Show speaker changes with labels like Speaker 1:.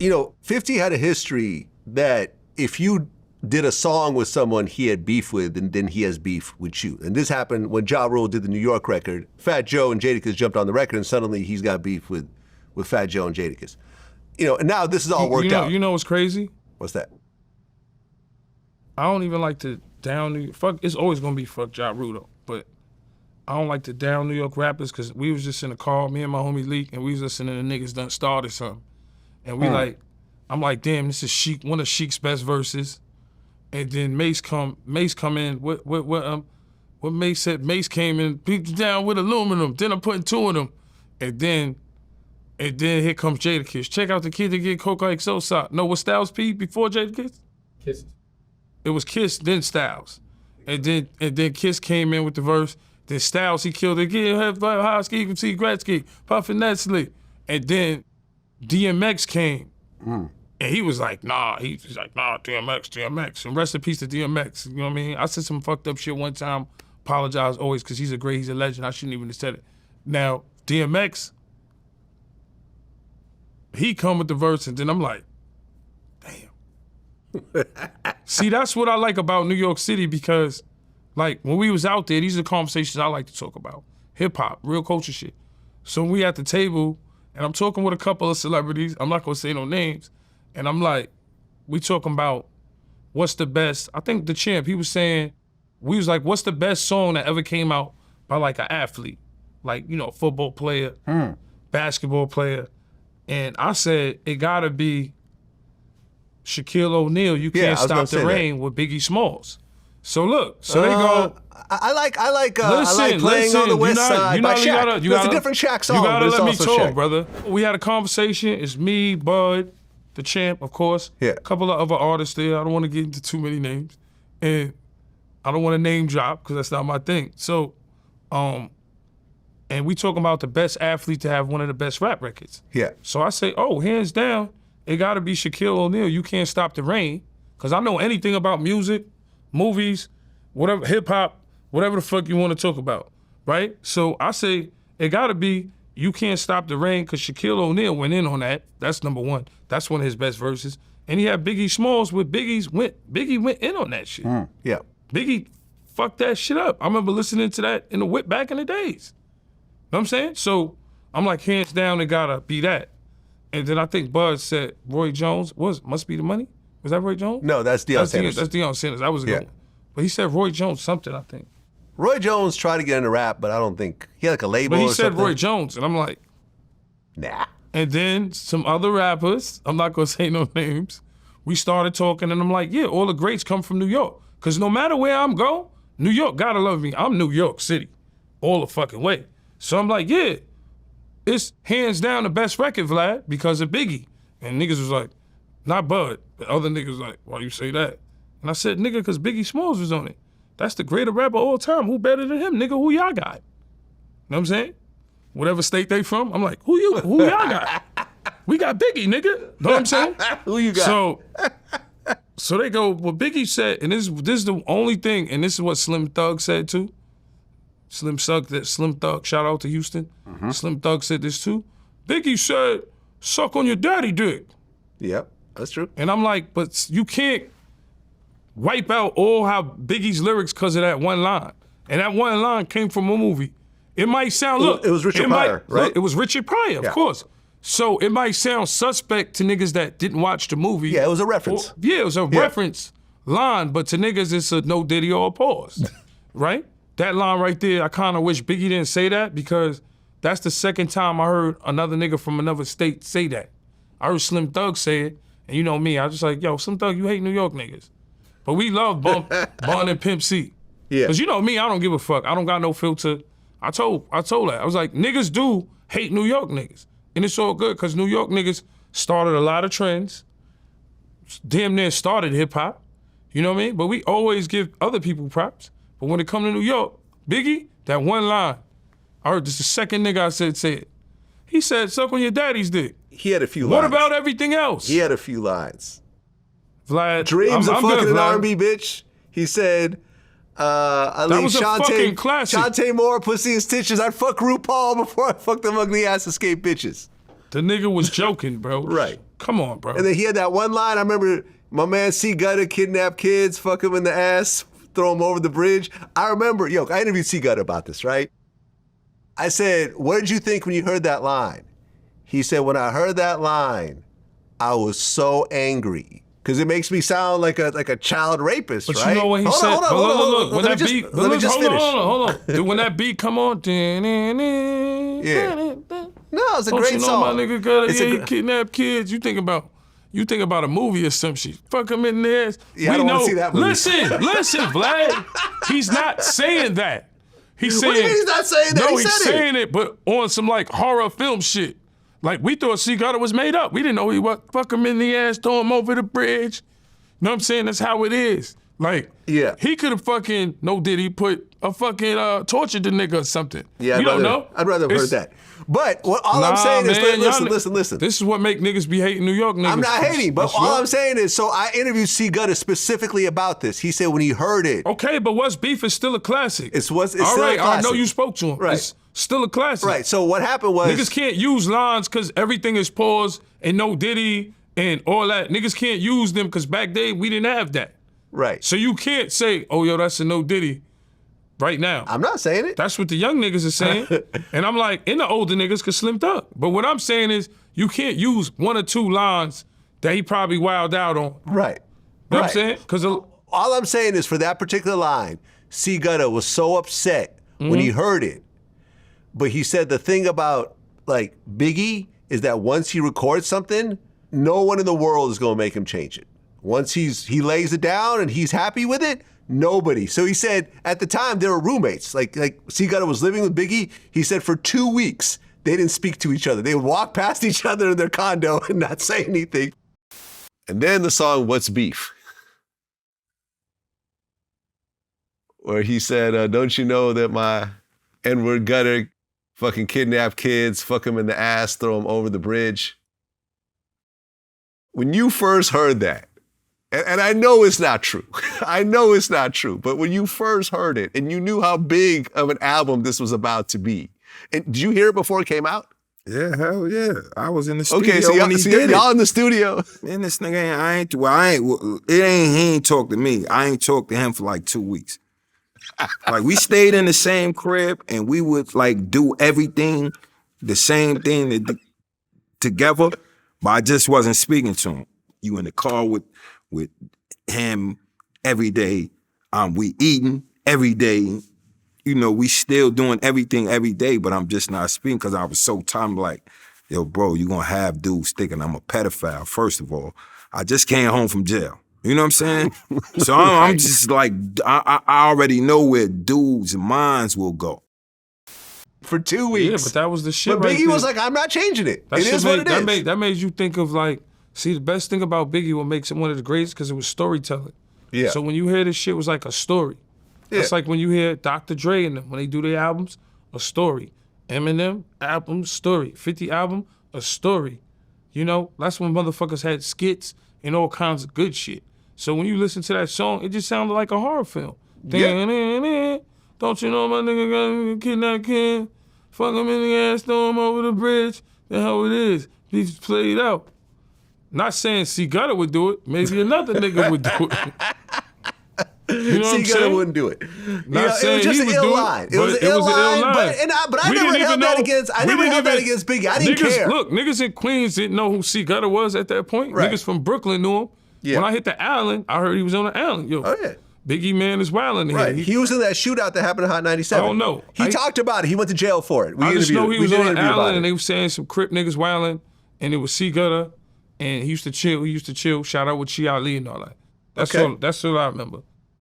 Speaker 1: 50 had a history that if you did a song with someone he had beef with, and then he has beef with you. And this happened when Ja Rule did the New York record. Fat Joe and Jadakiss jumped on the record, and suddenly he's got beef with Fat Joe and Jadakiss. And now this is all worked out.
Speaker 2: You know what's crazy?
Speaker 1: What's that?
Speaker 2: I don't even like to down New York. Fuck, it's always gonna be fuck Ja Rule though. But I don't like to down New York rappers because we was just in a car, me and my homie Leak, and we was listening to niggas done started something. And we I'm like, damn, this is Sheek, one of Sheek's best verses. And then Mace come in. What Mace said? Mace came in, beat you down with aluminum. Then I'm putting two of them, and then here comes Jadakiss. Check out the kid that get coke like so. No, was Styles P before Jadakiss?
Speaker 3: Kiss.
Speaker 2: It was Kiss, then Styles, and then Kiss came in with the verse. Then Styles, he killed it. Get high ski, you can see Gretzky, Puffin Nestle, and then DMX came. And he was like, nah, DMX. And rest in peace to DMX, you know what I mean? I said some fucked up shit one time, apologize always, because he's a legend. I shouldn't even have said it. Now, DMX, he come with the verse, and then I'm like, damn. See, that's what I like about New York City, because like when we was out there, these are conversations I like to talk about. Hip hop, real culture shit. So when we at the table, and I'm talking with a couple of celebrities, I'm not gonna say no names, and I'm like, we talking about what's the best, I think the Champ, he was saying, we was like, what's the best song that ever came out by like an athlete? Like, a football player, basketball player. And I said, it gotta be Shaquille O'Neal, You Can't Stop the Rain with Biggie Smalls. So look, they go.
Speaker 1: I like Playing on the West Side by Shaq. It's a different Shaq song.
Speaker 2: You gotta let me talk,
Speaker 1: Shaq.
Speaker 2: brother. We had a conversation. It's me, Bud, the Champ, of course.
Speaker 1: Yeah.
Speaker 2: A couple of other artists there. I don't want to get into too many names, and I don't want to name drop because that's not my thing. So, and we talking about the best athlete to have one of the best rap records.
Speaker 1: Yeah.
Speaker 2: So I say, hands down, it got to be Shaquille O'Neal. You Can't Stop the Rain, because I know anything about music, movies, whatever, hip hop, whatever the fuck you want to talk about, right? So I say it got to be You Can't Stop the Rain, because Shaquille O'Neal went in on that. That's number one. That's one of his best verses. And he had Biggie Smalls with Biggie went in on that shit.
Speaker 1: Yeah.
Speaker 2: Biggie fucked that shit up. I remember listening to that in the whip back in the days. Know what I'm saying? So I'm like, hands down, it gotta be that. And then I think Bud said Roy Jones Must Be the Money? Was that Roy Jones?
Speaker 1: No, that's Deion Sanders.
Speaker 2: That's Deion Sanders. That was a good one. But he said Roy Jones something, I think.
Speaker 1: Roy Jones tried to get into rap, but I don't think he had like a label.
Speaker 2: But he
Speaker 1: or
Speaker 2: said
Speaker 1: something.
Speaker 2: Roy Jones, and I'm like,
Speaker 1: nah.
Speaker 2: And then some other rappers, I'm not gonna say no names, we started talking, and I'm like, yeah, all the greats come from New York. Because no matter where I'm going, New York gotta love me. I'm New York City, all the fucking way. So I'm like, yeah, it's hands down the best record, Vlad, because of Biggie. And niggas was like, not Bud. The other niggas was like, why you say that? And I said, nigga, because Biggie Smalls was on it. That's the greatest rapper of all time. Who better than him, nigga? Who y'all got? Know what I'm saying? Whatever state they from, I'm like, who y'all got? We got Biggie, nigga. Know what I'm saying?
Speaker 1: Who you got?
Speaker 2: So they go, well, Biggie said, and this is the only thing, and this is what Slim Thug said too. Slim Thug, shout out to Houston. Slim Thug said this too. Biggie said, suck on your daddy dick.
Speaker 1: Yep, that's true.
Speaker 2: And I'm like, but you can't wipe out all how Biggie's lyrics because of that one line. And that one line came from a movie. It might sound, look.
Speaker 1: It was Richard Pryor, right?
Speaker 2: Look, it was Richard Pryor, of course. So it might sound suspect to niggas that didn't watch the movie.
Speaker 1: Yeah, it was a reference.
Speaker 2: It was a reference line, but to niggas it's a no diddy or a pause, right? That line right there, I kind of wish Biggie didn't say that, because that's the second time I heard another nigga from another state say that. I heard Slim Thug say it, and you know me, I was just like, yo, Slim Thug, you hate New York niggas. But we love Bun and Pimp C.
Speaker 1: Yeah.
Speaker 2: Because you know me, I don't give a fuck. I don't got no filter. I told that. I was like, niggas do hate New York niggas. And it's all good, because New York niggas started a lot of trends, damn near started hip hop, you know what I mean? But we always give other people props. But when it come to New York, Biggie, that one line, I heard this the second nigga I said say it. He said, suck on your daddy's dick.
Speaker 1: He had a few lines.
Speaker 2: What about everything else?
Speaker 1: He had a few lines.
Speaker 2: Vlad,
Speaker 1: Dreams
Speaker 2: I'm
Speaker 1: of fucking
Speaker 2: good,
Speaker 1: an
Speaker 2: Vlad.
Speaker 1: R&B bitch. He said, I
Speaker 2: That
Speaker 1: leave
Speaker 2: was a fucking classic.
Speaker 1: Shantae Moore, pussy and stitches. I'd fuck RuPaul before I fuck them ugly ass escape bitches.
Speaker 2: The nigga was joking, bro.
Speaker 1: Right.
Speaker 2: Come on, bro.
Speaker 1: And then he had that one line. I remember my man C. Gutter kidnap kids, fuck him in the ass, throw him over the bridge. I remember, I interviewed C. Gutter about this, right? I said, what did you think when you heard that line? He said, when I heard that line, I was so angry. Because it makes me sound like a child rapist,
Speaker 2: but
Speaker 1: right?
Speaker 2: You know what he said?
Speaker 1: Hold on.
Speaker 2: When that beat,
Speaker 1: let me just finish.
Speaker 2: Hold on. Dude, when that beat come on,
Speaker 1: Yeah. No, it's a great song.
Speaker 2: My nigga he kidnap kids. You think about a movie or some shit. Fuck him in the ass.
Speaker 1: Yeah, I don't want to see that movie.
Speaker 2: Listen, Vlad. He's not saying that. He's saying.
Speaker 1: What do you mean he's not saying that?
Speaker 2: No, he's saying it, but on some like horror film shit. Like, we thought C. Gutter was made up. We didn't know he was. Fuck him in the ass, throw him over the bridge. You know what I'm saying? That's how it is. Like, he could have fucking, did he put a fucking, tortured the nigga or something.
Speaker 1: Yeah,
Speaker 2: you don't know?
Speaker 1: I'd rather have heard that. But all I'm saying is, listen.
Speaker 2: This is what make niggas be hating New York niggas.
Speaker 1: I'm not hating, but all I'm saying is, so I interviewed C. Gutter specifically about this. He said when he heard it.
Speaker 2: Okay, but What's Beef is still a classic.
Speaker 1: It's still a classic.
Speaker 2: I know you spoke to him.
Speaker 1: Right.
Speaker 2: It's still a classic.
Speaker 1: Right, so what happened was.
Speaker 2: Niggas can't use lines because everything is paused and no Diddy and all that. Niggas can't use them because back then we didn't have that.
Speaker 1: Right.
Speaker 2: So you can't say, oh, yo, that's a no Diddy right now.
Speaker 1: I'm not saying it.
Speaker 2: That's what the young niggas are saying. And I'm like, and the older niggas could Slim Thug. But what I'm saying is, you can't use one or two lines that he probably wilded out on.
Speaker 1: Right.
Speaker 2: You know what I'm saying? Because
Speaker 1: all I'm saying is for that particular line, C. Gutter was so upset when he heard it. But he said the thing about like Biggie is that once he records something, no one in the world is gonna make him change it. Once he lays it down and he's happy with it, nobody. So he said at the time they were roommates. Like C. Gutter was living with Biggie. He said for 2 weeks they didn't speak to each other. They would walk past each other in their condo and not say anything. And then the song "What's Beef," where he said, "Don't you know that my N-word gutter fucking kidnap kids, fuck them in the ass, throw them over the bridge." When you first heard that, and I know it's not true. I know it's not true. But when you first heard it and you knew how big of an album this was about to be, and did you hear it before it came out?
Speaker 3: Yeah, hell yeah. I was in the studio
Speaker 1: Okay, so
Speaker 3: when he did
Speaker 1: y'all
Speaker 3: it.
Speaker 1: in the studio.
Speaker 3: Man, this nigga he ain't talked to me. I ain't talked to him for like 2 weeks. Like, we stayed in the same crib and we would like do everything, the same thing together, but I just wasn't speaking to him. You in the car with him every day. We eating every day. You know, we still doing everything every day, but I'm just not speaking because I was so tired. Like, yo, bro, you gonna have dudes thinking I'm a pedophile, first of all. I just came home from jail. You know what I'm saying? So I'm just like, I already know where dudes' minds will go.
Speaker 1: For 2 weeks.
Speaker 2: Yeah, but that was the shit.
Speaker 1: But
Speaker 2: right
Speaker 1: Biggie
Speaker 2: there.
Speaker 1: was like, I'm not changing it.
Speaker 2: That
Speaker 1: It
Speaker 2: shit
Speaker 1: is what it is.
Speaker 2: That made you think of like, see, the best thing about Biggie, what makes him one of the greatest, because it was storytelling.
Speaker 1: Yeah.
Speaker 2: So when you hear this shit, it was like a story.
Speaker 1: Yeah.
Speaker 2: It's like when you hear Dr. Dre and them, when they do their albums, a story. Eminem, album, story. 50 album, a story. You know, that's when motherfuckers had skits and all kinds of good shit. So when you listen to that song, it just sounded like a horror film.
Speaker 1: Yeah.
Speaker 2: Don't you know my nigga got kidnapped kid? Fuck him in the ass, throw him over the bridge. That's how it is. He just played out. Not saying C. Gutter would do it. Maybe another nigga would do it. You know what I'm
Speaker 1: C. Gutter
Speaker 2: saying?
Speaker 1: wouldn't do it.
Speaker 2: Not saying
Speaker 1: it was just
Speaker 2: he
Speaker 1: an
Speaker 2: would
Speaker 1: ill
Speaker 2: do
Speaker 1: line.
Speaker 2: it,
Speaker 1: It was an ill line, but I
Speaker 2: We
Speaker 1: never
Speaker 2: didn't
Speaker 1: held
Speaker 2: even
Speaker 1: that
Speaker 2: know-
Speaker 1: against. I
Speaker 2: we
Speaker 1: never
Speaker 2: didn't
Speaker 1: held that
Speaker 2: even-
Speaker 1: against Biggie. I didn't care.
Speaker 2: Look, niggas in Queens didn't know who C. Gutter was at that point.
Speaker 1: Right.
Speaker 2: Niggas from Brooklyn knew him.
Speaker 1: Yeah.
Speaker 2: When I hit the island, I heard he was on the island. Yo,
Speaker 1: Oh, yeah.
Speaker 2: Biggie man is wilding
Speaker 1: Right.
Speaker 2: here.
Speaker 1: He was in that shootout that happened in Hot 97.
Speaker 2: I don't know.
Speaker 1: He talked about it. He went to jail for it.
Speaker 2: I just know he was on the
Speaker 1: interview about
Speaker 2: island and
Speaker 1: it.
Speaker 2: they were saying some Crip niggas wilding, and it was C. Gutter, and he used to chill. Shout out with Chi Ali and all that. That's
Speaker 1: Okay.
Speaker 2: all. That's all I remember.